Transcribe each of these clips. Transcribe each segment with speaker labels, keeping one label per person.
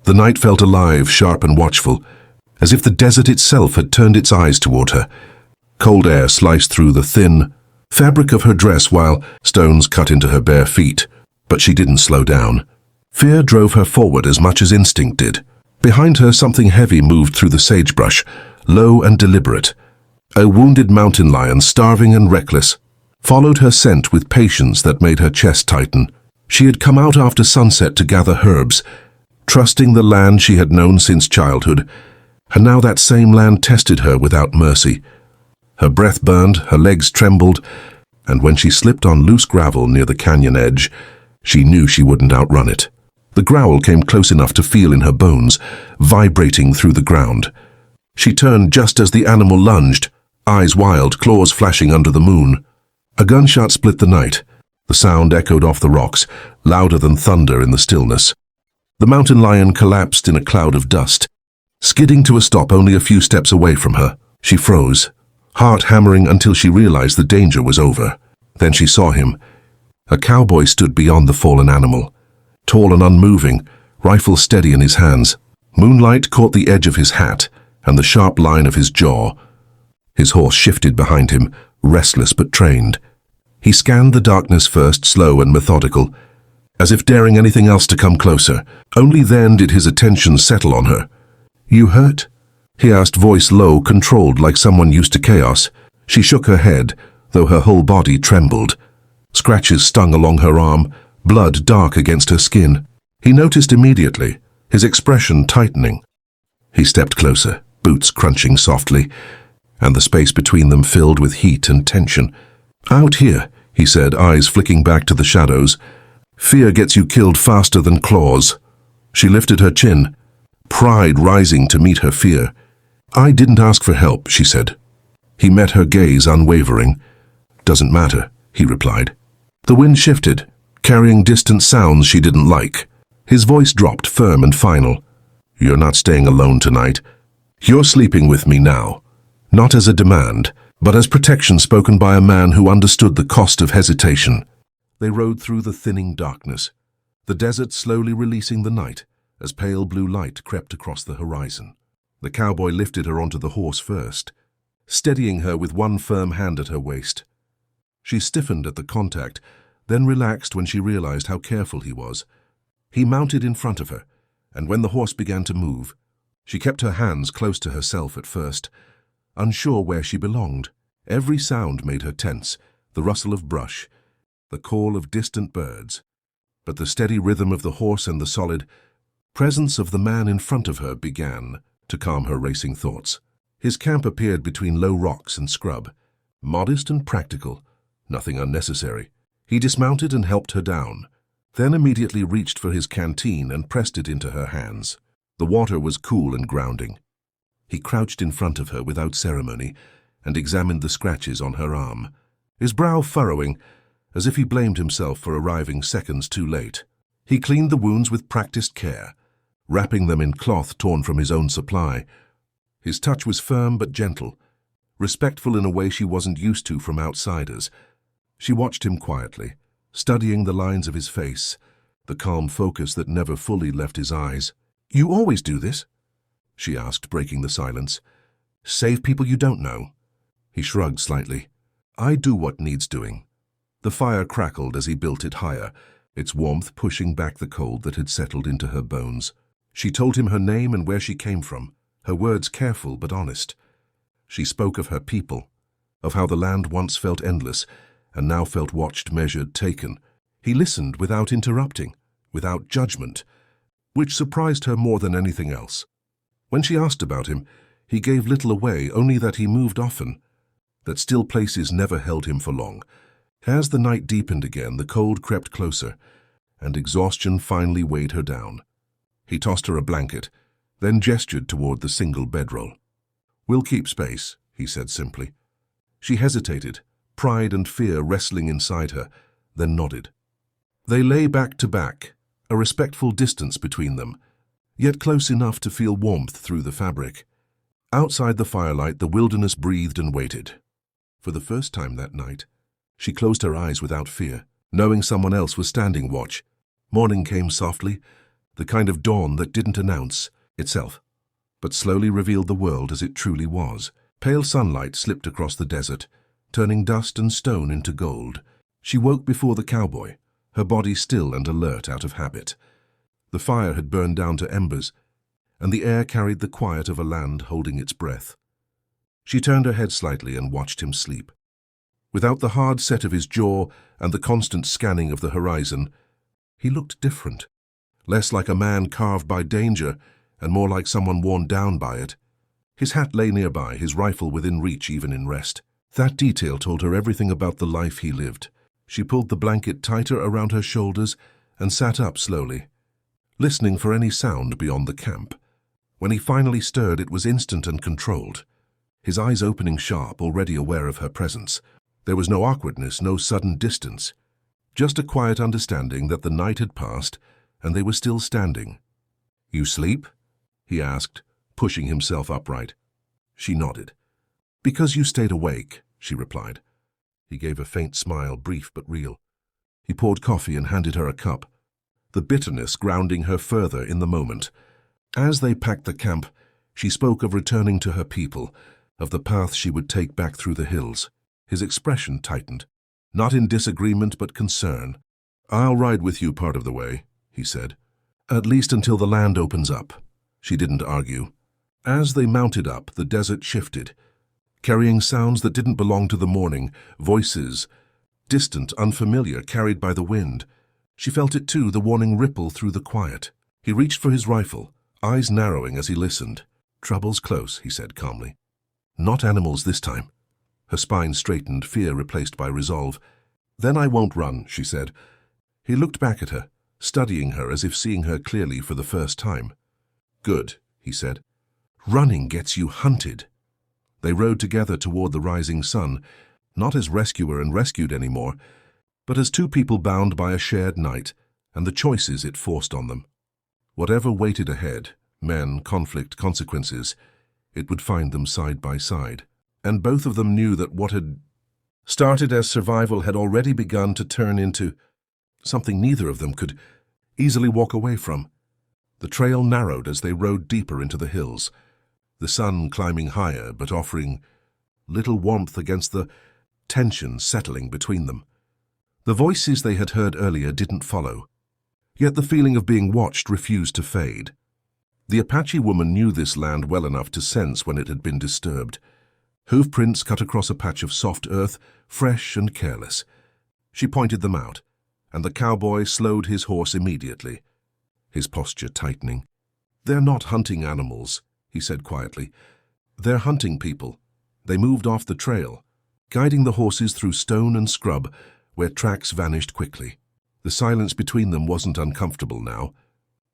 Speaker 1: The night felt alive, sharp and watchful, as if the desert itself had turned its eyes toward her. Cold air sliced through the thin fabric of her dress while stones cut into her bare feet, but she didn't slow down. Fear drove her forward as much as instinct did. Behind her, something heavy moved through the sagebrush, low and deliberate. A wounded mountain lion, starving and reckless, followed her scent with patience that made her chest tighten. She had come out after sunset to gather herbs, trusting the land she had known since childhood, and now that same land tested her without mercy. Her breath burned, her legs trembled, and when she slipped on loose gravel near the canyon edge, she knew she wouldn't outrun it. The growl came close enough to feel in her bones, vibrating through the ground. She turned just as the animal lunged, eyes wild, claws flashing under the moon. A gunshot split the night. The sound echoed off the rocks, louder than thunder in the stillness. The mountain lion collapsed in a cloud of dust, skidding to a stop only a few steps away from her. She froze, heart hammering until she realized the danger was over. Then she saw him. A cowboy stood beyond the fallen animal, tall and unmoving, rifle steady in his hands. Moonlight caught the edge of his hat and the sharp line of his jaw. His horse shifted behind him, restless but trained. He scanned the darkness first, slow and methodical, as if daring anything else to come closer. Only then did his attention settle on her. "You hurt?" he asked, voice low, controlled like someone used to chaos. She shook her head, though her whole body trembled. Scratches stung along her arm, blood dark against her skin. He noticed immediately, his expression tightening. He stepped closer, boots crunching softly, and the space between them filled with heat and tension. "Out here," he said, eyes flicking back to the shadows. "Fear gets you killed faster than claws." She lifted her chin, pride rising to meet her fear. "I didn't ask for help," she said. He met her gaze, unwavering. "Doesn't matter," he replied. The wind shifted, carrying distant sounds she didn't like. His voice dropped, firm and final. "You're not staying alone tonight. You're sleeping with me now." Not as a demand, but as protection spoken by a man who understood the cost of hesitation. They rode through the thinning darkness, the desert slowly releasing the night as pale blue light crept across the horizon. The cowboy lifted her onto the horse first, steadying her with one firm hand at her waist. She stiffened at the contact, then relaxed when she realized how careful he was. He mounted in front of her, and when the horse began to move, she kept her hands close to herself at first, unsure where she belonged. Every sound made her tense, the rustle of brush, the call of distant birds. But the steady rhythm of the horse and the solid presence of the man in front of her began to calm her racing thoughts. His camp appeared between low rocks and scrub, modest and practical, nothing unnecessary. He dismounted and helped her down, then immediately reached for his canteen and pressed it into her hands. The water was cool and grounding. He crouched in front of her without ceremony and examined the scratches on her arm, his brow furrowing, as if he blamed himself for arriving seconds too late. He cleaned the wounds with practiced care, wrapping them in cloth torn from his own supply. His touch was firm but gentle, respectful in a way she wasn't used to from outsiders. She watched him quietly, studying the lines of his face, the calm focus that never fully left his eyes. "You always do this?" she asked, breaking the silence. "Save people you don't know?" He shrugged slightly. "I do what needs doing." The fire crackled as he built it higher, its warmth pushing back the cold that had settled into her bones. She told him her name and where she came from, her words careful but honest. She spoke of her people, of how the land once felt endless and now felt watched, measured, taken. He listened without interrupting, without judgment, which surprised her more than anything else. When she asked about him, he gave little away, only that he moved often, that still places never held him for long. As the night deepened again, the cold crept closer, and exhaustion finally weighed her down. He tossed her a blanket, then gestured toward the single bedroll. "We'll keep space," he said simply. She hesitated, pride and fear wrestling inside her, then nodded. They lay back to back, a respectful distance between them, yet close enough to feel warmth through the fabric. Outside the firelight, the wilderness breathed and waited. For the first time that night, she closed her eyes without fear, knowing someone else was standing watch. Morning came softly, the kind of dawn that didn't announce itself, but slowly revealed the world as it truly was. Pale sunlight slipped across the desert, turning dust and stone into gold. She woke before the cowboy, her body still and alert out of habit. The fire had burned down to embers, and the air carried the quiet of a land holding its breath. She turned her head slightly and watched him sleep. Without the hard set of his jaw and the constant scanning of the horizon, he looked different, less like a man carved by danger and more like someone worn down by it. His hat lay nearby, his rifle within reach even in rest. That detail told her everything about the life he lived. She pulled the blanket tighter around her shoulders and sat up slowly, listening for any sound beyond the camp. When he finally stirred, it was instant and controlled, his eyes opening sharp, already aware of her presence. There was no awkwardness, no sudden distance, just a quiet understanding that the night had passed and they were still standing. "You sleep?" he asked, pushing himself upright. She nodded. "Because you stayed awake," she replied. He gave a faint smile, brief but real. He poured coffee and handed her a cup, the bitterness grounding her further in the moment. As they packed the camp, she spoke of returning to her people, of the path she would take back through the hills. His expression tightened, not in disagreement but concern. "I'll ride with you part of the way," he said. "At least until the land opens up." She didn't argue. As they mounted up, the desert shifted, carrying sounds that didn't belong to the morning, voices, distant, unfamiliar, carried by the wind. She felt it too, the warning ripple through the quiet. He reached for his rifle, eyes narrowing as he listened. "Trouble's close," he said calmly. "Not animals this time." Her spine straightened, fear replaced by resolve. "Then I won't run," she said. He looked back at her, studying her as if seeing her clearly for the first time. "Good," he said. "Running gets you hunted." They rode together toward the rising sun, not as rescuer and rescued anymore, but as two people bound by a shared night and the choices it forced on them. Whatever waited ahead, men, conflict, consequences, it would find them side by side. And both of them knew that what had started as survival had already begun to turn into something neither of them could easily walk away from. The trail narrowed as they rode deeper into the hills, the sun climbing higher but offering little warmth against the tension settling between them. The voices they had heard earlier didn't follow, yet the feeling of being watched refused to fade. The Apache woman knew this land well enough to sense when it had been disturbed. Hoofprints cut across a patch of soft earth, fresh and careless. She pointed them out, and the cowboy slowed his horse immediately, his posture tightening. "They're not hunting animals," he said quietly. "They're hunting people." They moved off the trail, guiding the horses through stone and scrub, where tracks vanished quickly. The silence between them wasn't uncomfortable now.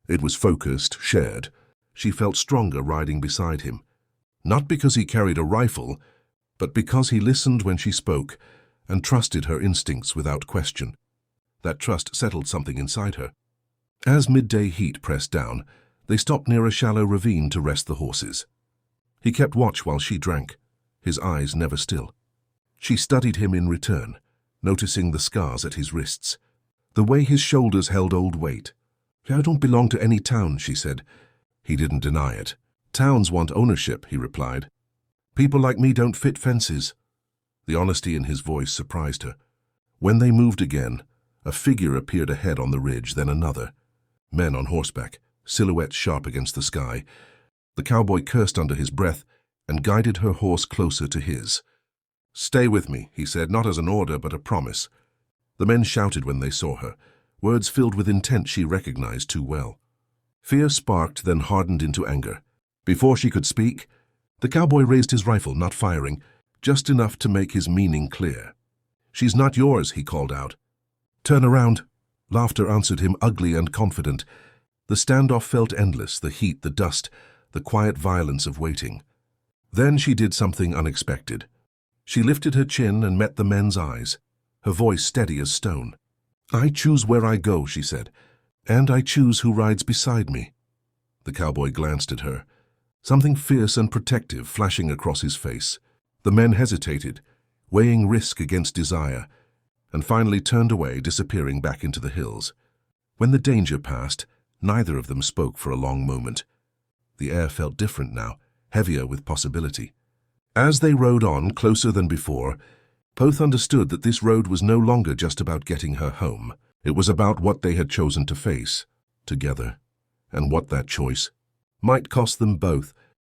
Speaker 1: It was focused, shared. She felt stronger riding beside him. Not because he carried a rifle, but because he listened when she spoke and trusted her instincts without question. That trust settled something inside her. As midday heat pressed down, they stopped near a shallow ravine to rest the horses. He kept watch while she drank, his eyes never still. She studied him in return, noticing the scars at his wrists, the way his shoulders held old weight. "I don't belong to any town," she said. He didn't deny it. "Towns want ownership," he replied. "People like me don't fit fences." The honesty in his voice surprised her. When they moved again, a figure appeared ahead on the ridge, then another. Men on horseback, silhouettes sharp against the sky. The cowboy cursed under his breath and guided her horse closer to his. "Stay with me," he said, not as an order but a promise. The men shouted when they saw her, words filled with intent she recognized too well. Fear sparked, then hardened into anger. Before she could speak, the cowboy raised his rifle, not firing, just enough to make his meaning clear. "She's not yours," he called out. "Turn around." Laughter answered him, ugly and confident. The standoff felt endless, the heat, the dust, the quiet violence of waiting. Then she did something unexpected. She lifted her chin and met the men's eyes, her voice steady as stone. "I choose where I go," she said, "and I choose who rides beside me." The cowboy glanced at her, something fierce and protective flashing across his face. The men hesitated, weighing risk against desire, and finally turned away, disappearing back into the hills. When the danger passed, Neither of them spoke for a long moment. The air felt different now, heavier with possibility. As they rode on, closer than before, both understood that this road was no longer just about getting her home. It was about what they had chosen to face, together, and what that choice might cost them both.